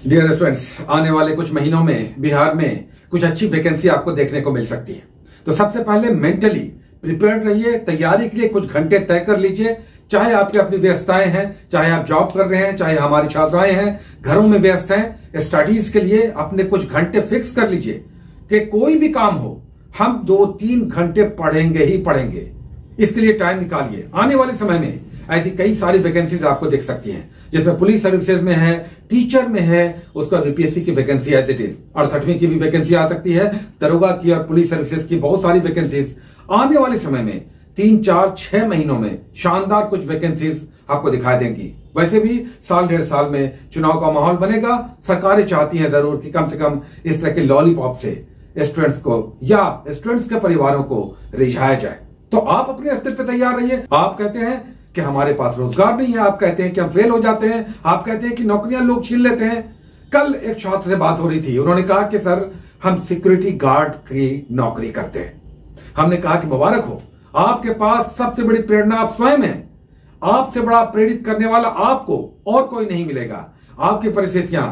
Dear students, आने वाले कुछ महीनों में बिहार में कुछ अच्छी वैकेंसी आपको देखने को मिल सकती है। तो सबसे पहले मेंटली प्रिपेयर्ड रहिए, तैयारी के लिए कुछ घंटे तय कर लीजिए। चाहे आपकी अपनी व्यस्तताएं हैं, चाहे आप जॉब कर रहे हैं, चाहे हमारी छात्राएं हैं घरों में व्यस्त हैं, स्टडीज के लिए अपने कुछ घंटे फिक्स कर लीजिए कि कोई भी काम हो हम 2-3 घंटे पढ़ेंगे ही पढ़ेंगे। इसके लिए टाइम निकालिए। आने वाले समय में ऐसी कई सारी वैकेंसीज आपको दिख सकती हैं, जिसमें पुलिस सर्विसेज में है, टीचर में है, उसका बीपीएससी की वैकेंसी एज इट इज 68वीं की भी वैकेंसी आ सकती है, दरोगा की और पुलिस सर्विसेज की बहुत सारी वैकेंसीज आने वाले समय में 3-4-6 महीनों में शानदार कुछ वैकेंसीज आपको दिखाई देंगी। वैसे भी साल 1.5 साल में चुनाव का माहौल बनेगा। सरकारें चाहती हैं जरूर कि कम से कम इस तरह के लॉलीपॉप से स्टूडेंट्स को या स्टूडेंट्स के परिवारों को रिझाया जाए। तो आप अपने स्तर पर तैयार रहिए। आप कहते हैं कि हमारे पास रोजगार नहीं है, आप कहते हैं कि हम फेल हो जाते हैं, आप कहते हैं कि नौकरियां लोग छीन लेते हैं। कल एक छात्र से बात हो रही थी, उन्होंने कहा कि सर हम सिक्योरिटी गार्ड की नौकरी करते हैं। हमने कहा कि मुबारक हो, आपके पास सबसे बड़ी प्रेरणा आप स्वयं हैं। आपसे बड़ा प्रेरित करने वाला आपको और कोई नहीं मिलेगा। आपकी परिस्थितियां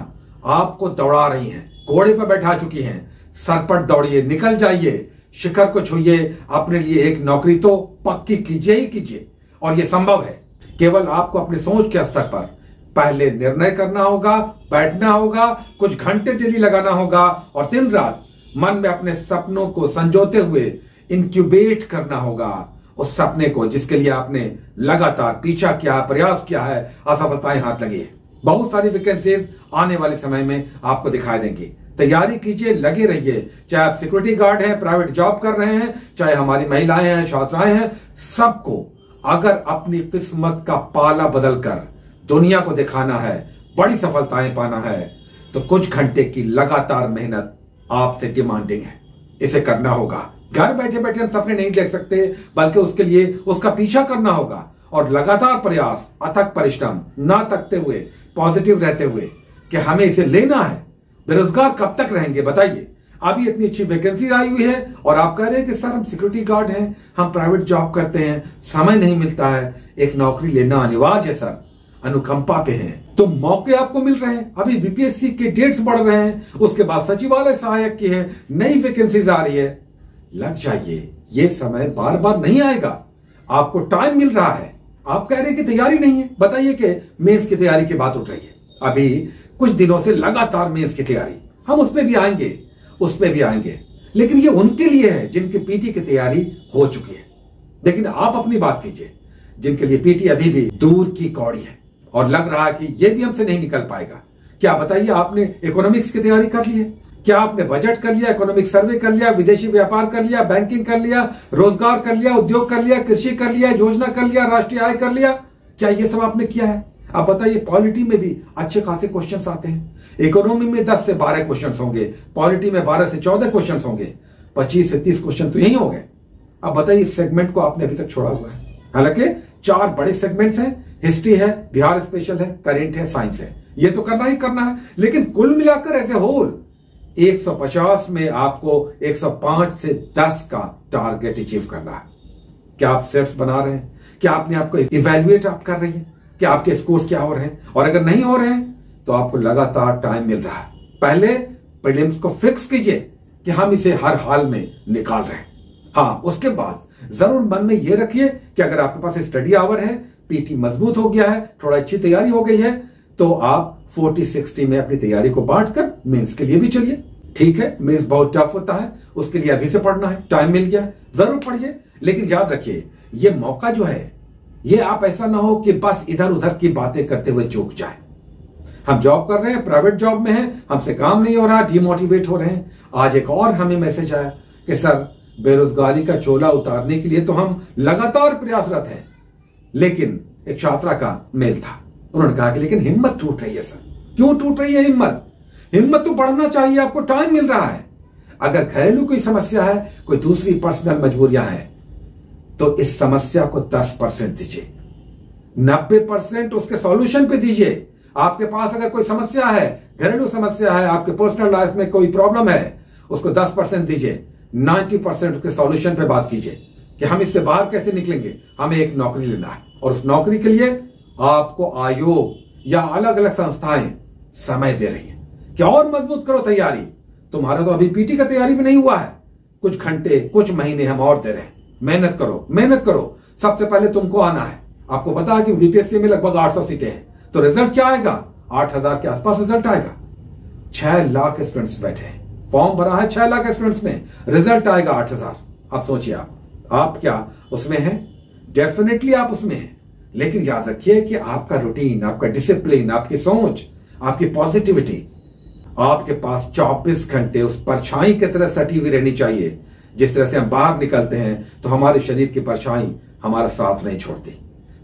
आपको दौड़ा रही हैं, घोड़े पर बैठा चुकी हैं। सर पर दौड़िए, निकल जाइए, शिखर को छूइए, अपने लिए एक नौकरी तो पक्की कीजिए ही कीजिए। और यह संभव है, केवल आपको अपनी सोच के स्तर पर पहले निर्णय करना होगा, बैठना होगा, कुछ घंटे डेली लगाना होगा और दिन रात मन में अपने सपनों को संजोते हुए इंक्यूबेट करना होगा उस सपने को जिसके लिए आपने लगातार पीछा किया, प्रयास किया है, असफलताएं हाथ लगी है। बहुत सारी वैकेंसीज आने वाले समय में आपको दिखाई देंगी। तैयारी कीजिए, लगे रहिए। चाहे आप सिक्योरिटी गार्ड हैं, प्राइवेट जॉब कर रहे हैं, चाहे हमारी महिलाएं हैं, छात्राएं हैं, सबको अगर अपनी किस्मत का पाला बदलकर दुनिया को दिखाना है, बड़ी सफलताएं पाना है, तो कुछ घंटे की लगातार मेहनत आपसे डिमांडिंग है। इसे करना होगा। घर बैठे बैठे हम सपने नहीं देख सकते, बल्कि उसके लिए उसका पीछा करना होगा और लगातार प्रयास, अथक परिश्रम, ना थकते हुए, पॉजिटिव रहते हुए कि हमें इसे लेना है। बेरोजगार कब तक रहेंगे बताइए? अभी इतनी अच्छी वैकेंसी आई हुई है और आप कह रहे हैं कि सर हम सिक्योरिटी गार्ड हैं, हम प्राइवेट जॉब करते हैं, समय नहीं मिलता है, एक नौकरी लेना अनिवार्य है सर, अनुकंपा पे हैं। तो मौके आपको मिल रहे हैं। अभी बीपीएससी के डेट्स बढ़ रहे हैं, उसके बाद सचिवालय सहायक की है, नई वैकेंसीज आ रही है। लग जाइए, ये समय बार बार नहीं आएगा, आपको टाइम मिल रहा है। आप कह रहे हैं कि तैयारी नहीं है, बताइए कि मेंस की तैयारी की बात उठ रही है। अभी कुछ दिनों से लगातार मेंस की तैयारी, हम उस पर भी आएंगे, लेकिन ये उनके लिए है जिनकी पीटी की तैयारी हो चुकी है। लेकिन आप अपनी बात कीजिए, जिनके लिए पीटी अभी भी दूर की कौड़ी है और लग रहा है कि ये भी हमसे नहीं निकल पाएगा। क्या बताइए, आपने इकोनॉमिक्स की तैयारी कर ली है? क्या आपने बजट कर लिया, इकोनॉमिक सर्वे कर लिया, विदेशी व्यापार कर लिया, बैंकिंग कर लिया, रोजगार कर लिया, उद्योग कर लिया, कृषि कर लिया, योजना कर लिया, राष्ट्रीय आय कर लिया? क्या ये सब आपने किया है? अब बताइए, पॉलिटी में भी अच्छे खासे क्वेश्चंस आते हैं। इकोनॉमी में 10 से 12 क्वेश्चंस होंगे, पॉलिटी में 12 से 14 क्वेश्चंस होंगे, 25 से 30 क्वेश्चन तो यही हो गए। अब बताइए, इस सेगमेंट को आपने अभी तक छोड़ा हुआ है। हालांकि 4 बड़े सेगमेंट्स हैं, हिस्ट्री है, बिहार स्पेशल है, करेंट है, साइंस है। ये तो करना ही करना है, लेकिन कुल मिलाकर एज ए होल 150 में आपको 105 से 10 का टारगेट अचीव करना है। क्या आप सेट्स बना रहे हैं? क्या आपने आपको इवेल्युएट आप कर रही हैं? क्या आपके स्कोर्स क्या हो रहे हैं? और अगर नहीं हो रहे हैं तो आपको लगातार टाइम मिल रहा है। पहले प्रीलिम्स को फिक्स कीजिए कि हम इसे हर हाल में निकाल रहे हैं। हाँ, उसके बाद जरूर मन में यह रखिए कि अगर आपके पास स्टडी आवर है, पीटी मजबूत हो गया है, थोड़ा अच्छी तैयारी हो गई है, तो आप 40-60 में अपनी तैयारी को बांटकर मेंस के लिए भी चलिए। ठीक है, मेंस बहुत टफ होता है, उसके लिए अभी से पढ़ना है, टाइम मिल गया, जरूर पढ़िए। लेकिन याद रखिए, ये मौका जो है, ये आप ऐसा ना हो कि बस इधर उधर की बातें करते हुए चूक जाए। हम जॉब कर रहे हैं, प्राइवेट जॉब में हैं, हमसे काम नहीं हो रहा, डिमोटिवेट हो रहे हैं। आज एक और हमें मैसेज आया कि सर बेरोजगारी का चोला उतारने के लिए तो हम लगातार प्रयासरत हैं। लेकिन एक छात्रा का मेल था, उन्होंने कहा कि लेकिन हिम्मत टूट रही है सर। क्यों टूट रही है हिम्मत? हिम्मत तो बढ़ना चाहिए, आपको टाइम मिल रहा है। अगर घरेलू कोई समस्या है, कोई दूसरी पर्सनल मजबूरियां हैं, तो इस समस्या को 10% दीजिए, 90% उसके सॉल्यूशन पे दीजिए। आपके पास अगर कोई समस्या है, घरेलू समस्या है, आपके पर्सनल लाइफ में कोई प्रॉब्लम है, उसको 10% दीजिए, 90% उसके सॉल्यूशन पे बात कीजिए कि हम इससे बाहर कैसे निकलेंगे। हमें एक नौकरी लेना है और उस नौकरी के लिए आपको आयोग या अलग अलग संस्थाएं समय दे रही हैं। कि और मजबूत करो तैयारी। तुम्हारा तो अभी पीटी का तैयारी भी नहीं हुआ है, कुछ घंटे कुछ महीने हम और दे रहे हैं। मेहनत करो, मेहनत करो। सबसे पहले तुमको आना है। आपको पता है कि बीपीएससी में लगभग 800 सीटें हैं, तो रिजल्ट क्या आएगा? 8000 के आसपास रिजल्ट आएगा। 6 लाख स्टूडेंट्स बैठे हैं, फॉर्म भरा है 6 लाख स्टूडेंट्स ने, रिजल्ट आएगा 8000। अब सोचिए आप क्या उसमें हैं? डेफिनेटली आप उसमें हैं, लेकिन याद रखिए कि आपका रूटीन, आपका डिसिप्लिन, आपकी सोच, आपकी पॉजिटिविटी, आपके पास 24 घंटे उस परछाई की तरह सटी हुई रहनी चाहिए। जिस तरह से हम बाहर निकलते हैं तो हमारे शरीर की परछाई हमारा साथ नहीं छोड़ती।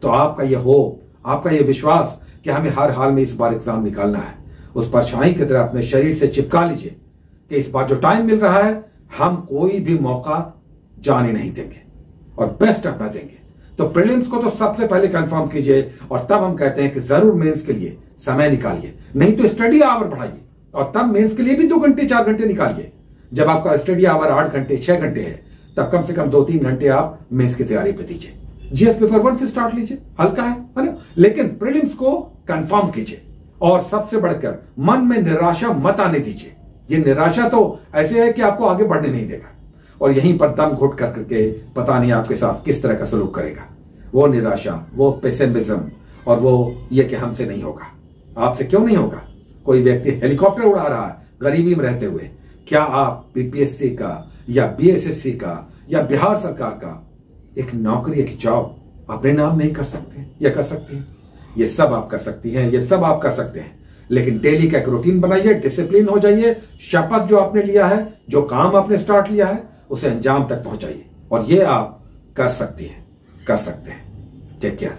तो आपका यह होप, आपका यह विश्वास कि हमें हर हाल में इस बार एग्जाम निकालना है, उस परछाई की तरह अपने शरीर से चिपका लीजिए कि इस बार जो टाइम मिल रहा है हम कोई भी मौका जाने नहीं देंगे और बेस्ट अपना देंगे। तो प्रीलिम्स को तो सबसे पहले कंफर्म कीजिए और तब हम कहते हैं कि जरूर मेंस के लिए समय निकालिए। नहीं तो स्टडी आवर बढ़ाइए और तब मेंस के लिए भी 2 घंटे 4 घंटे निकालिए। जब आपका स्टडी आवर 8 घंटे 6 घंटे है, तब कम से कम 2-3 घंटे आप मेंस की तैयारी पे दीजिए। जीएस पेपर 1 से स्टार्ट लीजिए, हल्का है ना, लेकिन प्रीलिम्स को कंफर्म कीजिए। और सबसे बढ़कर मन में निराशा मत आने दीजिए। ये निराशा तो ऐसे है कि आपको आगे बढ़ने नहीं देगा और यहीं पर दम घुट कर करके पता नहीं आपके साथ किस तरह का सलूक करेगा। वो निराशा, वो पेसिमिज्म और वो ये कि हमसे नहीं होगा। आपसे क्यों नहीं होगा? कोई व्यक्ति हेलीकॉप्टर उड़ा रहा है गरीबी में रहते हुए, क्या आप बीपीएससी का या बीएसएससी का या बिहार सरकार का एक नौकरी, एक जॉब अपने नाम नहीं कर सकते या कर सकती हैं? ये सब आप कर सकती हैं, ये सब आप कर सकते हैं, लेकिन डेली का एक रूटीन बनाइए, डिसिप्लिन हो जाइए, शपथ जो आपने लिया है, जो काम आपने स्टार्ट लिया है, उसे अंजाम तक पहुंचाइए और ये आप कर सकती हैं, कर सकते हैं। Take care.